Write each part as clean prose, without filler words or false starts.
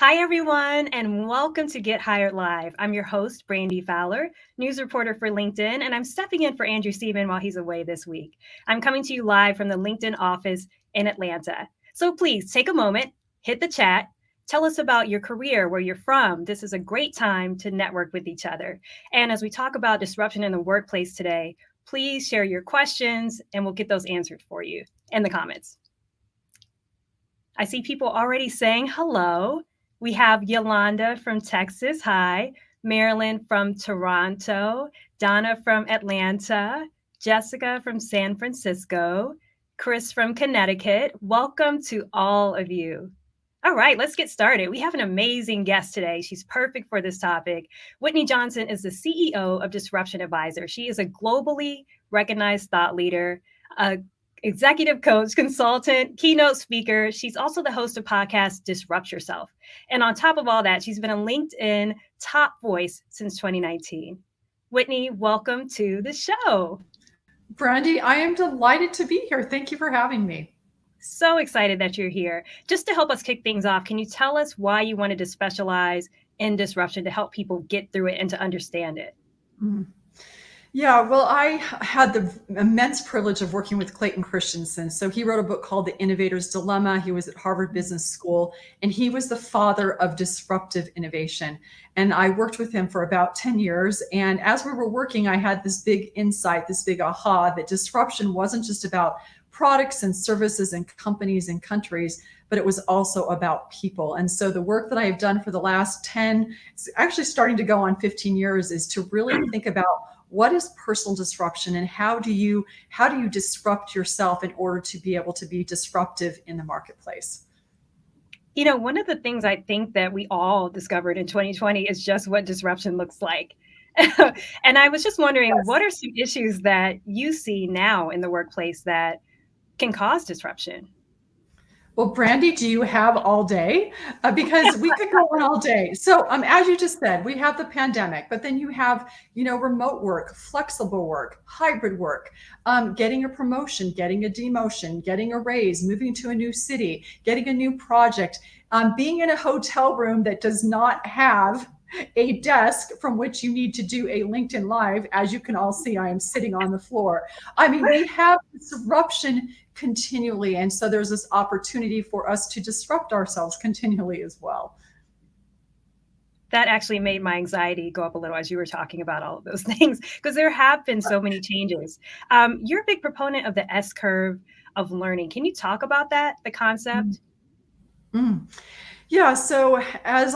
Hi, everyone, and welcome to Get Hired Live. I'm your host, Brandy Fowler, news reporter for LinkedIn, and I'm stepping in for Andrew Steven while he's away this week. I'm coming to you live from the LinkedIn office in Atlanta. So please take a moment, hit the chat, tell us about your career, where you're from. This is a great time to network with each other. And as we talk about disruption in the workplace today, please share your questions and we'll get those answered for you in the comments. I see people already saying hello. We have Yolanda from Texas. Hi. Marilyn from Toronto. Donna from Atlanta. Jessica from San Francisco. Chris from Connecticut. Welcome to all of you. All right, let's get started. We have an amazing guest today. She's perfect for this topic. Whitney Johnson is the CEO of Disruption Advisor. She is a globally recognized thought leader, a executive coach, consultant, keynote speaker. She's also the host of podcast Disrupt Yourself. And on top of all that, she's been a LinkedIn top voice since 2019. Whitney, welcome to the show. Brandy, I am delighted to be here. Thank you for having me. So excited that you're here. Just to help us kick things off, can you tell us why you wanted to specialize in disruption to help people get through it and to understand it? Yeah, well, I had the immense privilege of working with Clayton Christensen. So he wrote a book called The Innovator's Dilemma. He was at Harvard Business School, and he was the father of disruptive innovation. And I worked with him for about 10 years. And as we were working, I had this big insight, this big aha, that disruption wasn't just about products and services and companies and countries, but it was also about people. And so the work that I have done for the last 10, it's actually starting to go on 15 years, is to really think about what is personal disruption and how do you disrupt yourself in order to be able to be disruptive in the marketplace. You know, one of the things I think that we all discovered in 2020 is just what disruption looks like. And I was just wondering, Yes. what are some issues that you see now in the workplace that can cause disruption? Well, Brandy, do you have all day? Because we could go on all day. So, as you just said, we have the pandemic, but then you have, remote work, flexible work, hybrid work, getting a promotion, getting a demotion, getting a raise, moving to a new city, getting a new project, being in a hotel room that does not have a desk from which you need to do a LinkedIn Live. As you can all see, I am sitting on the floor. I mean, we have disruption continually. And so there's this opportunity for us to disrupt ourselves continually as well. That actually made my anxiety go up a little as you were talking about all of those things, because there have been so many changes. You're a big proponent of the S curve of learning. Can you talk about that, the concept? Mm. Yeah. So as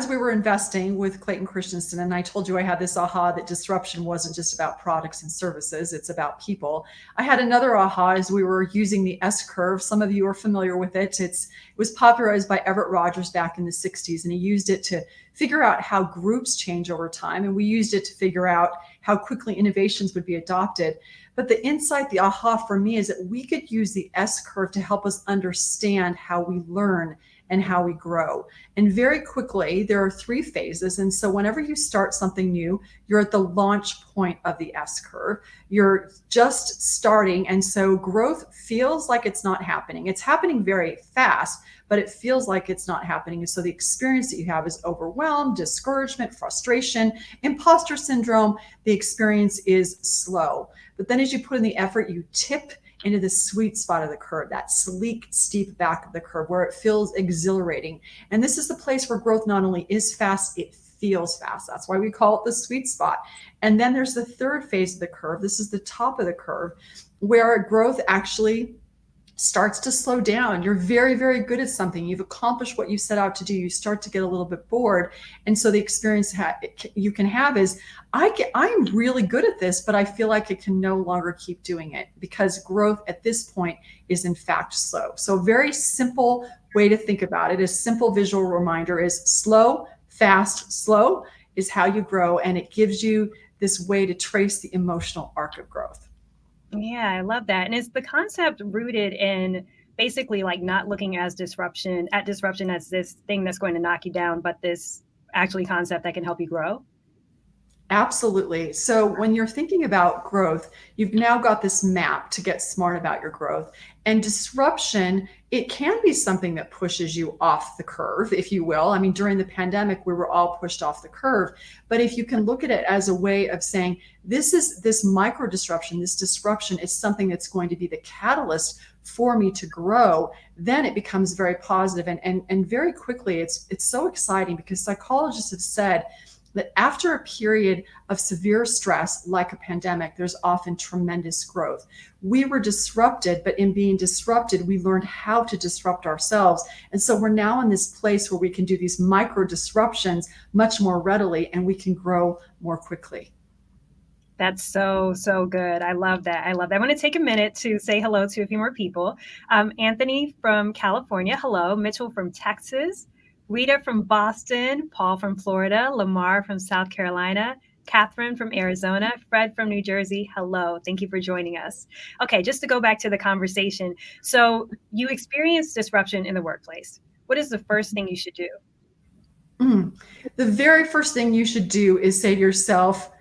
we were investing with Clayton Christensen, and I told you I had this aha that disruption wasn't just about products and services, it's about people. I had another aha as we were using the S curve. Some of you are familiar with it. It was popularized by Everett Rogers back in the 60s, and he used it to figure out how groups change over time. And we used it to figure out how quickly innovations would be adopted. But the insight, the aha for me, is that we could use the S curve to help us understand how we learn and how we grow. And very quickly, there are 3 phases. And so whenever you start something new, you're at the launch point of the S curve. You're just starting. And so growth feels like it's not happening. It's happening very fast, but it feels like it's not happening. And so the experience that you have is overwhelm, discouragement, frustration, imposter syndrome. The experience is slow. But then as you put in the effort, you tip into the sweet spot of the curve, that sleek, steep back of the curve where it feels exhilarating. And this is the place where growth not only is fast, it feels fast. That's why we call it the sweet spot. And then there's the third phase of the curve. This is the top of the curve where growth actually starts to slow down. You're very, very good at something. You've accomplished what you set out to do. You start to get a little bit bored. And so the experience you can have is, I'm really good at this, but I feel like I can no longer keep doing it because growth at this point is in fact slow. So a very simple way to think about it, a simple visual reminder is slow, fast, slow is how you grow. And it gives you this way to trace the emotional arc of growth. Yeah, I love that. And is the concept rooted in basically like not looking at disruption as this thing that's going to knock you down, but this actually concept that can help you grow? Absolutely. So when you're thinking about growth, you've now got this map to get smart about your growth. And disruption it can be something that pushes you off the curve, if you will. I mean, during the pandemic, we were all pushed off the curve. But if you can look at it as a way of saying, this micro disruption, this disruption is something that's going to be the catalyst for me to grow, then it becomes very positive. And very quickly, it's so exciting because psychologists have said that after a period of severe stress, like a pandemic, there's often tremendous growth. We were disrupted, but in being disrupted, we learned how to disrupt ourselves. And so we're now in this place where we can do these micro disruptions much more readily, and we can grow more quickly. That's so, so good. I love that. I love that. I want to take a minute to say hello to a few more people. Anthony from California. Hello. Mitchell from Texas. Rita from Boston. Paul from Florida. Lamar from South Carolina. Catherine from Arizona. Fred from New Jersey. Hello. Thank you for joining us. Okay, just to go back to the conversation. So you experienced disruption in the workplace. What is the first thing you should do? The very first thing you should do is say to yourself,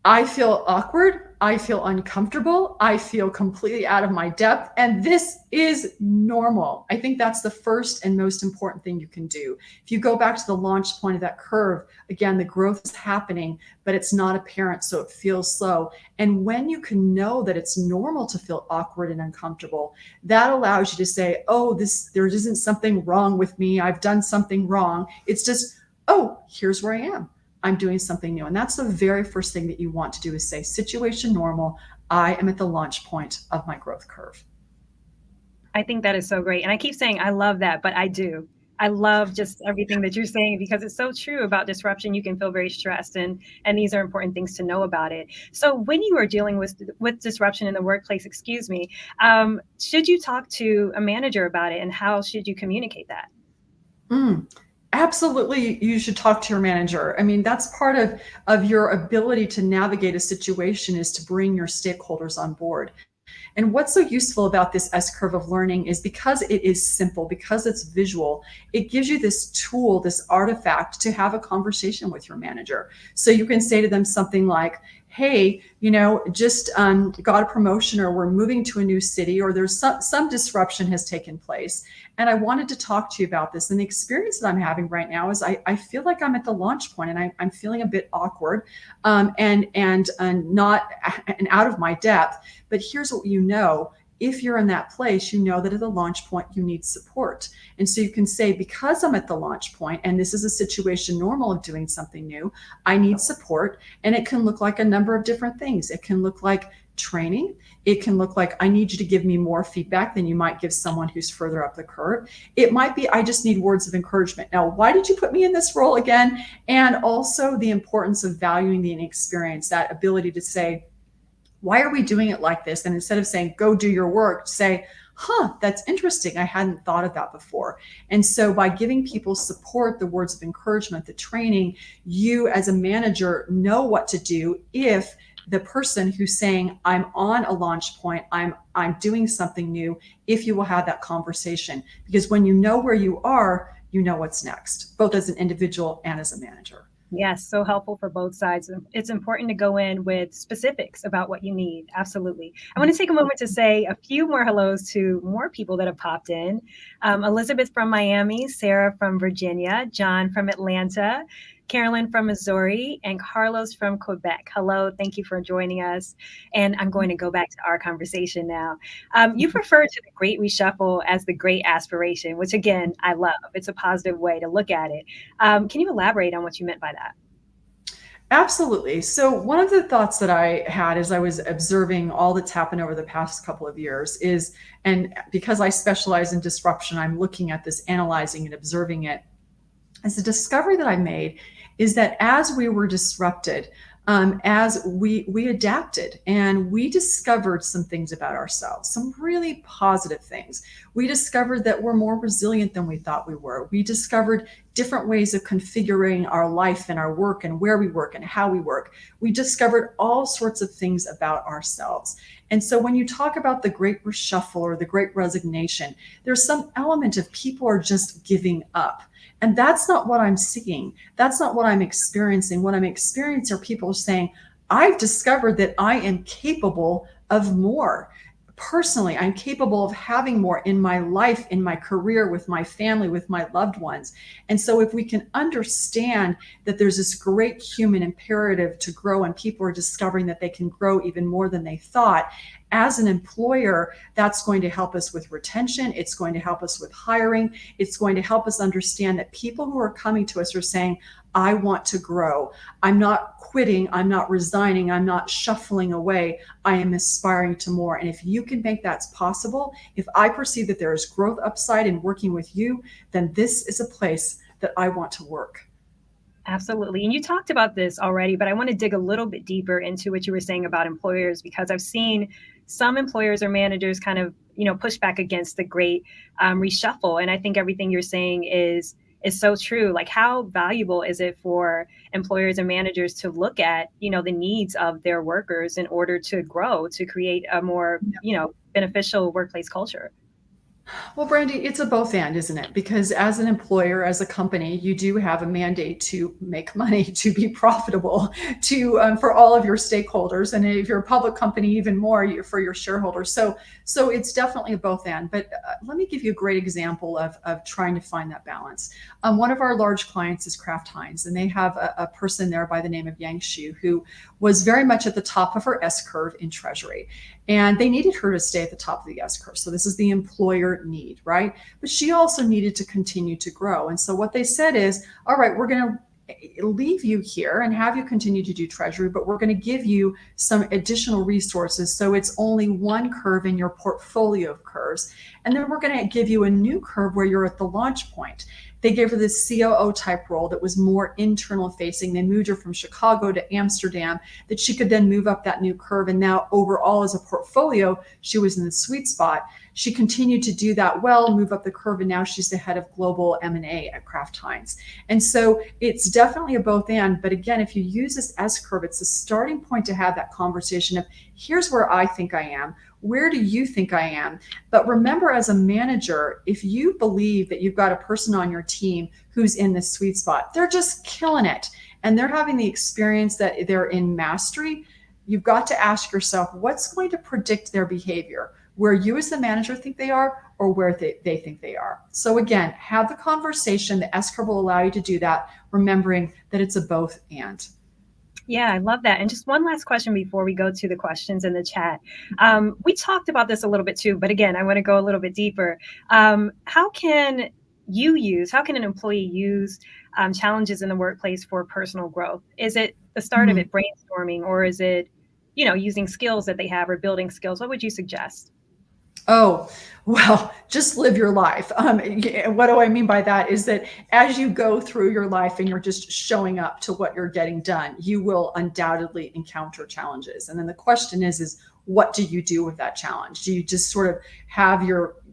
I feel awkward. I feel uncomfortable. I feel completely out of my depth. And this is normal. I think that's the first and most important thing you can do. If you go back to the launch point of that curve, again, the growth is happening, but it's not apparent. So it feels slow. And when you can know that it's normal to feel awkward and uncomfortable, that allows you to say, oh, there isn't something wrong with me. I've done something wrong. It's just, oh, here's where I am. I'm doing something new. And that's the very first thing that you want to do is say, situation normal. I am at the launch point of my growth curve. I think that is so great. And I keep saying, I love that, but I do. I love just everything that you're saying because it's so true about disruption. You can feel very stressed, and these are important things to know about it. So when you are dealing with disruption in the workplace, excuse me, should you talk to a manager about it, and how should you communicate that? Absolutely, you should talk to your manager. I mean, that's part of your ability to navigate a situation is to bring your stakeholders on board. And what's so useful about this S curve of learning is because it is simple, because it's visual, it gives you this tool, this artifact to have a conversation with your manager. So you can say to them something like, hey, just got a promotion, or we're moving to a new city, or there's some disruption has taken place. And I wanted to talk to you about this. And the experience that I'm having right now is I feel like I'm at the launch point, and I'm feeling a bit awkward and not and out of my depth. But here's what if you're in that place, you know that at the launch point, you need support. And so you can say, because I'm at the launch point and this is a situation normal of doing something new, I need support. And it can look like a number of different things. It can look like training. It can look like, I need you to give me more feedback than you might give someone who's further up the curve. It might be, I just need words of encouragement. Now, why did you put me in this role again? And also the importance of valuing the experience, that ability to say, why are we doing it like this? And instead of saying, go do your work, say, that's interesting. I hadn't thought of that before. And so by giving people support, the words of encouragement, the training, you as a manager know what to do if the person who's saying, I'm on a launch point, I'm doing something new, if you will have that conversation. Because when you know where you are, you know what's next, both as an individual and as a manager. Yes, so helpful for both sides. It's important to go in with specifics about what you need. Absolutely. I want to take a moment to say a few more hellos to more people that have popped in. Elizabeth from Miami, Sarah from Virginia, John from Atlanta, Carolyn from Missouri, and Carlos from Quebec. Hello, thank you for joining us. And I'm going to go back to our conversation now. You refer to the great reshuffle as the great aspiration, which again, I love. It's a positive way to look at it. Can you elaborate on what you meant by that? Absolutely. So one of the thoughts that I had as I was observing all that's happened over the past couple of years is, and because I specialize in disruption, I'm looking at this, analyzing and observing it, as the discovery that I made is that as we were disrupted, as we adapted and we discovered some things about ourselves, some really positive things. We discovered that we're more resilient than we thought we were. We discovered different ways of configuring our life and our work and where we work and how we work. We discovered all sorts of things about ourselves. And so when you talk about the great reshuffle or the great resignation, there's some element of people are just giving up. And that's not what I'm seeing. That's not what I'm experiencing. What I'm experiencing are people saying, I've discovered that I am capable of more. personally, I'm capable of having more in my life, in my career, with my family, with my loved ones. And so if we can understand that there's this great human imperative to grow, and people are discovering that they can grow even more than they thought, as an employer, that's going to help us with retention. It's going to help us with hiring. It's going to help us understand that people who are coming to us are saying, I want to grow. I'm not quitting. I'm not resigning. I'm not shuffling away. I am aspiring to more. And if you can make that possible, if I perceive that there is growth upside in working with you, then this is a place that I want to work. Absolutely. And you talked about this already, but I want to dig a little bit deeper into what you were saying about employers, because I've seen some employers or managers kind of, push back against the great reshuffle. And I think everything you're saying is so true. Like, how valuable is it for employers and managers to look at, the needs of their workers in order to grow, to create a more, beneficial workplace culture? Well, Brandy, it's a both and, isn't it? Because as an employer, as a company, you do have a mandate to make money, to be profitable, to for all of your stakeholders, and if you're a public company, even more for your shareholders. So it's definitely a both and. But let me give you a great example of trying to find that balance. One of our large clients is Kraft Heinz, and they have a person there by the name of Yang Shu, who was very much at the top of her S curve in Treasury. And they needed her to stay at the top of the S curve. So this is the employer need, right? But she also needed to continue to grow. And so what they said is, all right, we're going to leave you here and have you continue to do treasury, but we're going to give you some additional resources. So it's only one curve in your portfolio of curves. And then we're going to give you a new curve where you're at the launch point. They gave her this COO type role that was more internal facing. They moved her from Chicago to Amsterdam, that she could then move up that new curve. And now overall as a portfolio, she was in the sweet spot. She continued to do that well, move up the curve, and now she's the head of global M&A at Kraft Heinz. And so it's definitely a both and. But again, if you use this S curve, it's a starting point to have that conversation of, here's where I think I am. Where do you think I am? But remember, as a manager, if you believe that you've got a person on your team who's in the sweet spot, they're just killing it, and they're having the experience that they're in mastery, you've got to ask yourself, what's going to predict their behavior? Where you as the manager think they are, or where they think they are. So again, have the conversation. The S curve will allow you to do that, remembering that it's a both and. Yeah, I love that. And just one last question before we go to the questions in the chat. We talked about this a little bit too, but again, I want to go a little bit deeper. How can how can an employee use challenges in the workplace for personal growth? Is it the start of Mhm. it brainstorming, or is it, using skills that they have or building skills? What would you suggest? Oh, well, just live your life. What do I mean by that is that as you go through your life and you're just showing up to what you're getting done, you will undoubtedly encounter challenges. And then the question is what do you do with that challenge? Do you just sort of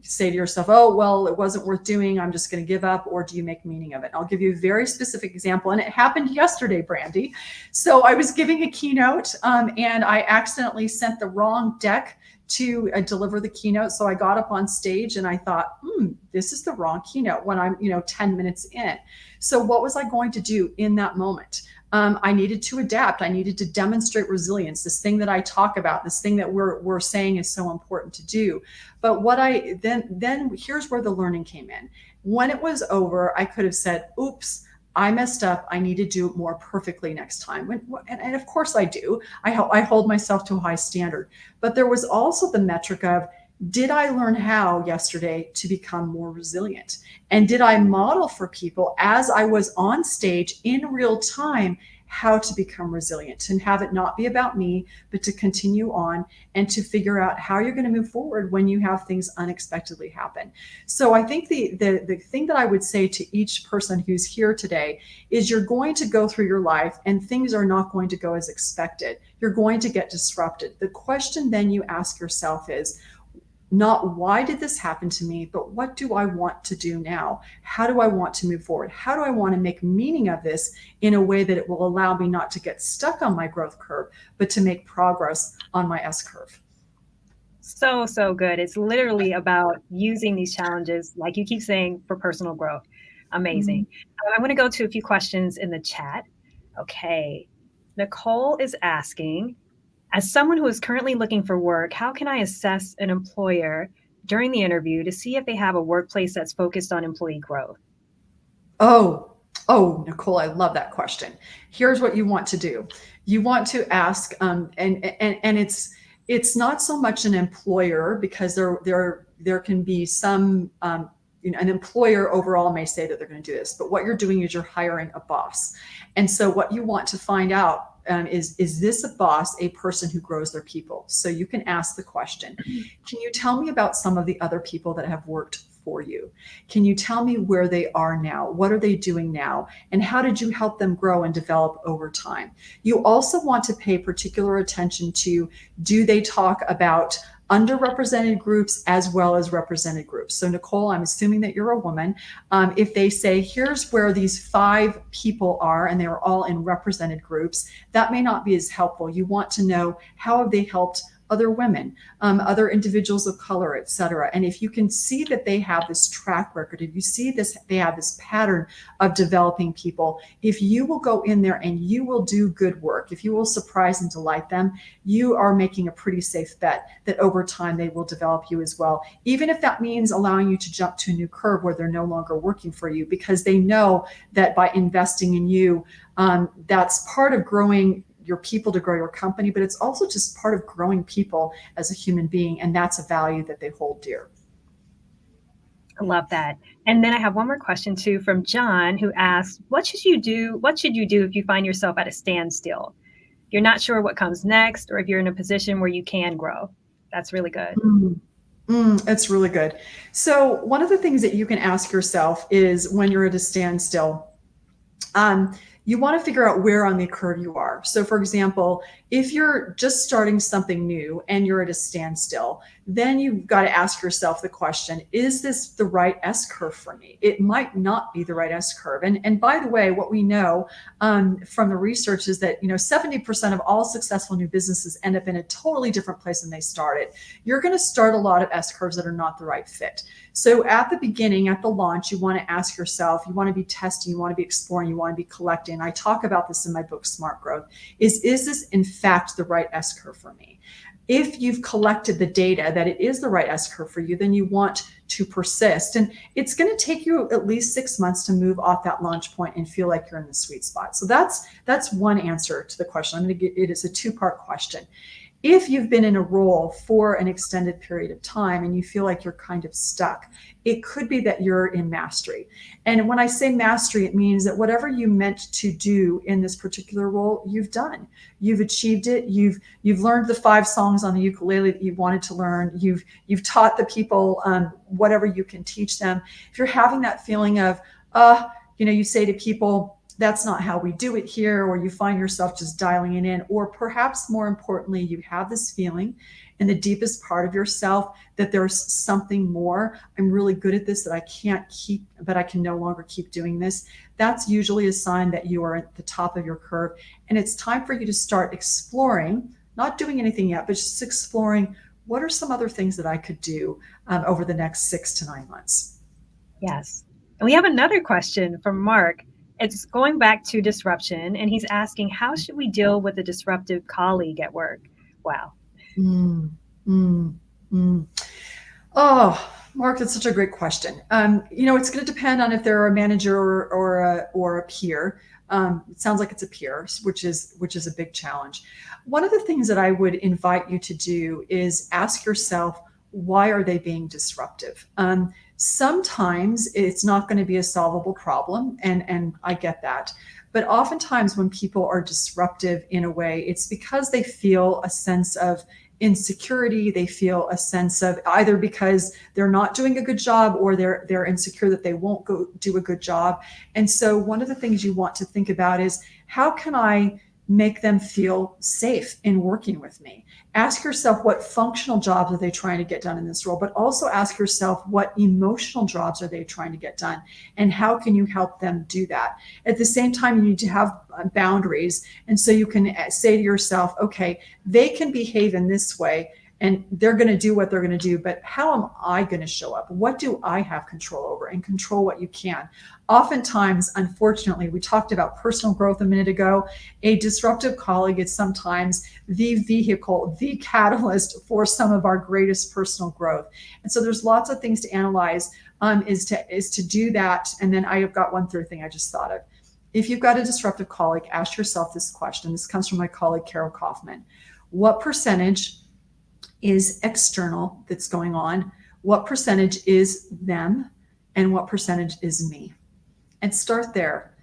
say to yourself, oh, well, it wasn't worth doing, I'm just going to give up, or do you make meaning of it? I'll give you a very specific example, and it happened yesterday, Brandy. So I was giving a keynote, and I accidentally sent the wrong deck to deliver the keynote. So I got up on stage and I thought, this is the wrong keynote when I'm, 10 minutes in. So what was I going to do in that moment? I needed to adapt. I needed to demonstrate resilience, this thing that I talk about, this thing that we're saying is so important to do. But what I then here's where the learning came in. When it was over, I could have said, oops, I messed up. I need to do it more perfectly next time. And of course I do. I hold myself to a high standard. But there was also the metric of, did I learn how yesterday to become more resilient? And did I model for people as I was on stage in real time how to become resilient and have it not be about me, but to continue on and to figure out how you're going to move forward when you have things unexpectedly happen. So I think the thing that I would say to each person who's here today is, you're going to go through your life and things are not going to go as expected. You're going to get disrupted. The question then you ask yourself is, not why did this happen to me, but what do I want to do now? How do I want to move forward? How do I want to make meaning of this in a way that it will allow me not to get stuck on my growth curve, but to make progress on my S curve? So, so good. It's literally about using these challenges, like you keep saying, for personal growth. Amazing. Mhm. I'm going to go to a few questions in the chat. Okay. Nicole is asking, As someone who is currently looking for work, how can I assess an employer during the interview to see if they have a workplace that's focused on employee growth? Oh, oh, Nicole, I love that question. Here's what you want to do. You want to ask, and it's not so much an employer, because there can be some, an employer overall may say that they're going to do this, but what you're doing is you're hiring a boss. And so what you want to find out, is this a boss, a person who grows their people? So you can ask the question, can you tell me about some of the other people that have worked for you? Can you tell me where they are now? What are they doing now? And how did you help them grow and develop over time? You also want to pay particular attention to, do they talk about underrepresented groups as well as represented groups? So Nicole, I'm assuming that you're a woman. If they say, here's where these 5 people are, and they're all in represented groups, that may not be as helpful. You want to know, how have they helped other women, other individuals of color, et cetera. And if you can see that they have this track record, if you see this, they have this pattern of developing people, if you will go in there and you will do good work, if you will surprise and delight them, you are making a pretty safe bet that over time they will develop you as well. Even if that means allowing you to jump to a new curve where they're no longer working for you, because they know that by investing in you, that's part of growing your people to grow your company, but it's also just part of growing people as a human being. And that's a value that they hold dear. I love that. And then I have one more question too from John, who asks, what should you do? What should you do if you find yourself at a standstill? You're not sure what comes next, or if you're in a position where you can grow. That's really good. It's really good. So one of the things that you can ask yourself is, when you're at a standstill, you want to figure out where on the curve you are. So for example, if you're just starting something new and you're at a standstill, then you've got to ask yourself the question, is this the right S curve for me? It might not be the right S curve. And by the way, what we know from the research is that 70% of all successful new businesses end up in a totally different place than they started. You're going to start a lot of S curves that are not the right fit. So at the beginning, at the launch, you want to ask yourself, you want to be testing, you want to be exploring, you want to be collecting. I talk about this in my book, Smart Growth. Is this in fact the right S curve for me? If you've collected the data that it is the right S curve for you, then you want to persist. And it's going to take you at least 6 months to move off that launch point and feel like you're in the sweet spot. So that's one answer to the question. I'm going to get it is a 2-part question. If you've been in a role for an extended period of time and you feel like you're kind of stuck, it could be that you're in mastery. And when I say mastery, it means that whatever you meant to do in this particular role, you've done. You've achieved it. You've learned the 5 songs on the ukulele that you wanted to learn. You've taught the people whatever you can teach them. If you're having that feeling of, you say to people, that's not how we do it here, or you find yourself just dialing it in, or perhaps more importantly, you have this feeling in the deepest part of yourself that there's something more. I'm really good at this, that I can't keep, but I can no longer keep doing this. That's usually a sign that you are at the top of your curve. And it's time for you to start exploring, not doing anything yet, but just exploring, what are some other things that I could do over the next 6 to 9 months? Yes. And we have another question from Mark. It's going back to disruption, and he's asking, how should we deal with a disruptive colleague at work? Wow. Oh, Mark, that's such a great question. It's going to depend on if they're a manager or a peer. It sounds like it's a peer, which is a big challenge. One of the things that I would invite you to do is ask yourself, why are they being disruptive? Sometimes it's not going to be a solvable problem, and I get that. But oftentimes when people are disruptive in a way, it's because they feel a sense of insecurity. They feel a sense of either because they're not doing a good job, or they're insecure that they won't go do a good job. And so one of the things you want to think about is, how can I make them feel safe in working with me? Ask yourself, what functional jobs are they trying to get done in this role? But also ask yourself, what emotional jobs are they trying to get done? And how can you help them do that? At the same time, you need to have boundaries. And so you can say to yourself, okay, they can behave in this way, and they're going to do what they're going to do. But how am I going to show up? What do I have control over? And control what you can. Oftentimes, unfortunately, we talked about personal growth a minute ago. A disruptive colleague is sometimes the vehicle, the catalyst for some of our greatest personal growth. And so there's lots of things to analyze, is to do that. And then I've got one third thing I just thought of. If you've got a disruptive colleague, ask yourself this question. This comes from my colleague, Carol Kaufman. What percentage is external that's going on? What percentage is them? And what percentage is me? And start there.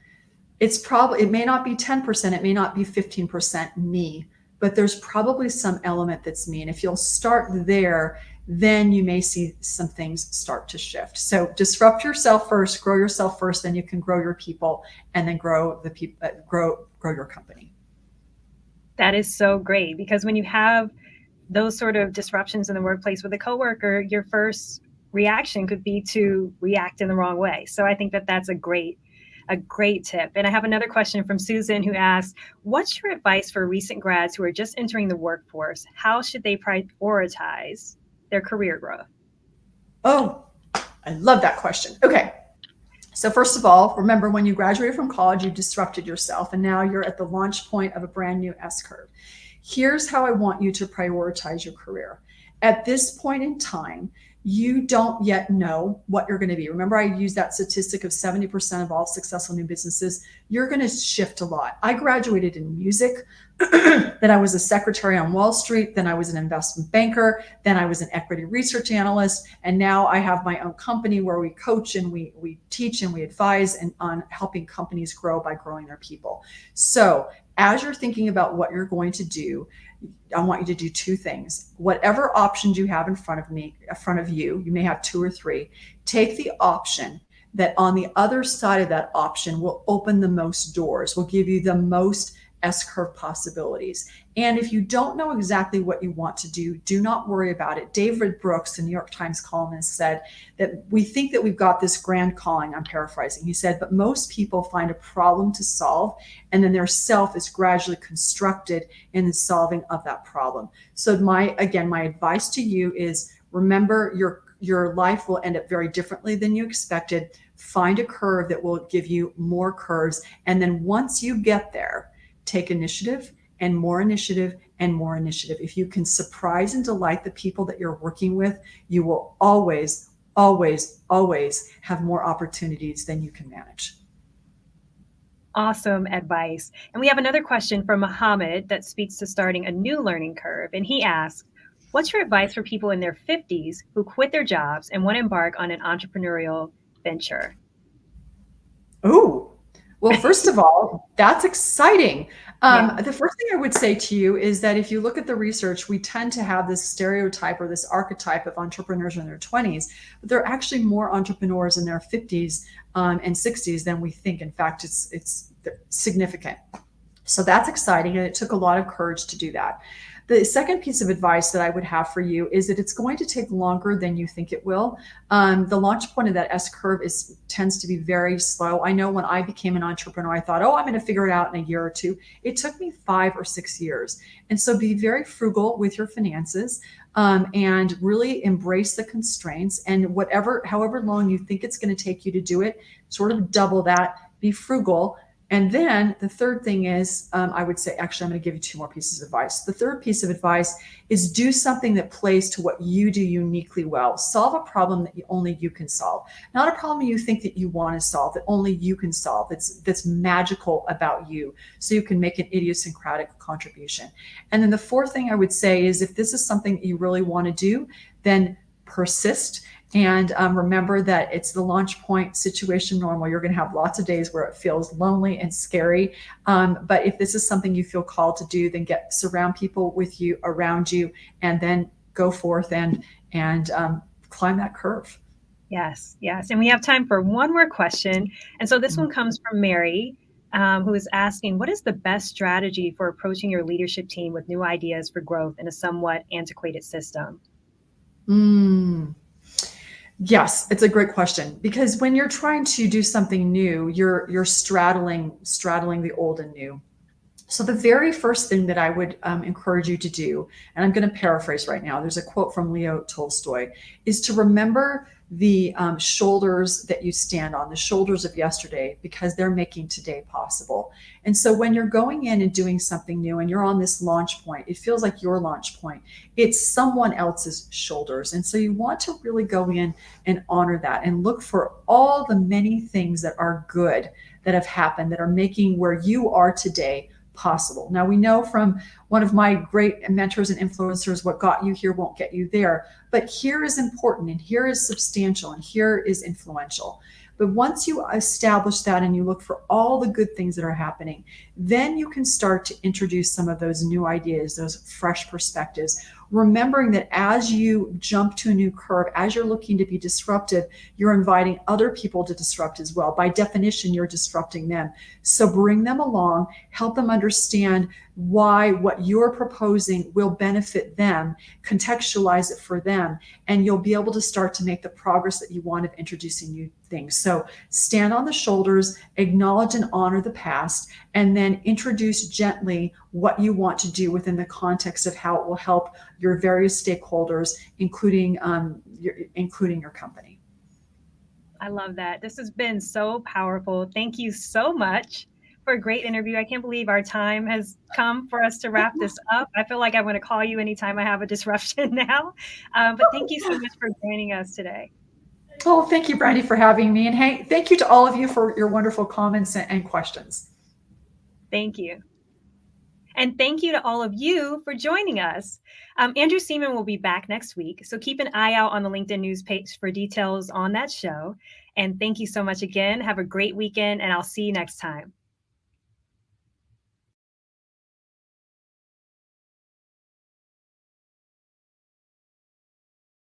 It may not be 10%, it may not be 15% me, but there's probably some element that's me. And if you'll start there, then you may see some things start to shift. So disrupt yourself first, grow yourself first, then you can grow your people, and then grow the people, grow your company. That is so great, because when you have those sort of disruptions in the workplace with a coworker, your first reaction could be to react in the wrong way. So I think that that's a great tip. And I have another question from Susan, who asks, what's your advice for recent grads who are just entering the workforce? How should they prioritize their career growth? Oh, I love that question. Okay. So first of all, remember, when you graduated from college, you disrupted yourself, and now you're at the launch point of a brand new S-curve. Here's how I want you to prioritize your career. At this point in time, you don't yet know what you're going to be. Remember, I used that statistic of 70% of all successful new businesses. You're going to shift a lot. I graduated in music. Then I was a secretary on Wall Street. Then I was an investment banker. Then I was an equity research analyst. And now I have my own company where we coach and we teach and we advise and on helping companies grow by growing their people. So as you're thinking about what you're going to do, I want you to do two things. Whatever options you have in front of you, you may have two or three. Take the option that on the other side of that option will open the most doors, will give you the most S-curve possibilities. And if you don't know exactly what you want to do, do not worry about it. David Brooks, the New York Times columnist, said that we think that we've got this grand calling. I'm paraphrasing. He said, but most people find a problem to solve, and then their self is gradually constructed in the solving of that problem. So my advice to you is, remember, your life will end up very differently than you expected. Find a curve that will give you more curves. And then once you get there, take initiative and more initiative and more initiative. If you can surprise and delight the people that you're working with, you will always, always, always have more opportunities than you can manage. Awesome advice. And we have another question from Mohammed that speaks to starting a new learning curve. And he asks, what's your advice for people in their 50s who quit their jobs and want to embark on an entrepreneurial venture? Oh, well, first of all, that's exciting. The first thing I would say to you is that if you look at the research, we tend to have this stereotype or this archetype of entrepreneurs in their 20s, but there are actually more entrepreneurs in their 50s and 60s than we think. In fact, it's significant. So that's exciting, and it took a lot of courage to do that. The second piece of advice that I would have for you is that it's going to take longer than you think it will. The launch point of that S-curve tends to be very slow. I know when I became an entrepreneur, I thought, I'm going to figure it out in a year or two. It took me 5 or 6 years. And so be very frugal with your finances, and really embrace the constraints. And however long you think it's going to take you to do it, sort of double that, be frugal. And then the third thing is, I would say, actually, I'm going to give you 2 more pieces of advice. The third piece of advice is do something that plays to what you do uniquely well. Solve a problem that only you can solve. Not a problem you think that you want to solve, that only you can solve. That's magical about you, so you can make an idiosyncratic contribution. And then the fourth thing I would say is, if this is something that you really want to do, then persist. And remember that it's the launch point situation normal. You're going to have lots of days where it feels lonely and scary. But if this is something you feel called to do, then surround people with you, around you, and then go forth and climb that curve. Yes. And we have time for one more question. And so this one comes from Mary, who is asking, what is the best strategy for approaching your leadership team with new ideas for growth in a somewhat antiquated system? Yes, it's a great question, because when you're trying to do something new, you're straddling the old and new. So the very first thing that I would encourage you to do, and I'm going to paraphrase right now, there's a quote from Leo Tolstoy, is to remember the shoulders that you stand on, the shoulders of yesterday, because they're making today possible. And so when you're going in and doing something new and you're on this launch point, it feels like your launch point. It's someone else's shoulders. And so you want to really go in and honor that and look for all the many things that are good that have happened that are making where you are today possible. Now, we know from one of my great mentors and influencers, what got you here won't get you there. But here is important, and here is substantial, and here is influential. But once you establish that and you look for all the good things that are happening, then you can start to introduce some of those new ideas, those fresh perspectives. Remembering that as you jump to a new curve, as you're looking to be disruptive, you're inviting other people to disrupt as well. By definition, you're disrupting them. So bring them along, help them understand why what you're proposing will benefit them, contextualize it for them, and you'll be able to start to make the progress that you want of introducing new things. So stand on the shoulders, acknowledge and honor the past, and then introduce gently what you want to do within the context of how it will help your various stakeholders, including your company. I love that. This has been so powerful. Thank you so much for a great interview. I can't believe our time has come for us to wrap this up. I feel like I want to call you anytime I have a disruption now. But thank you so much for joining us today. Oh, thank you, Brandy, for having me. And hey, thank you to all of you for your wonderful comments and questions. Thank you. And thank you to all of you for joining us. Andrew Seaman will be back next week, so keep an eye out on the LinkedIn news page for details on that show. And thank you so much again. Have a great weekend, and I'll see you next time.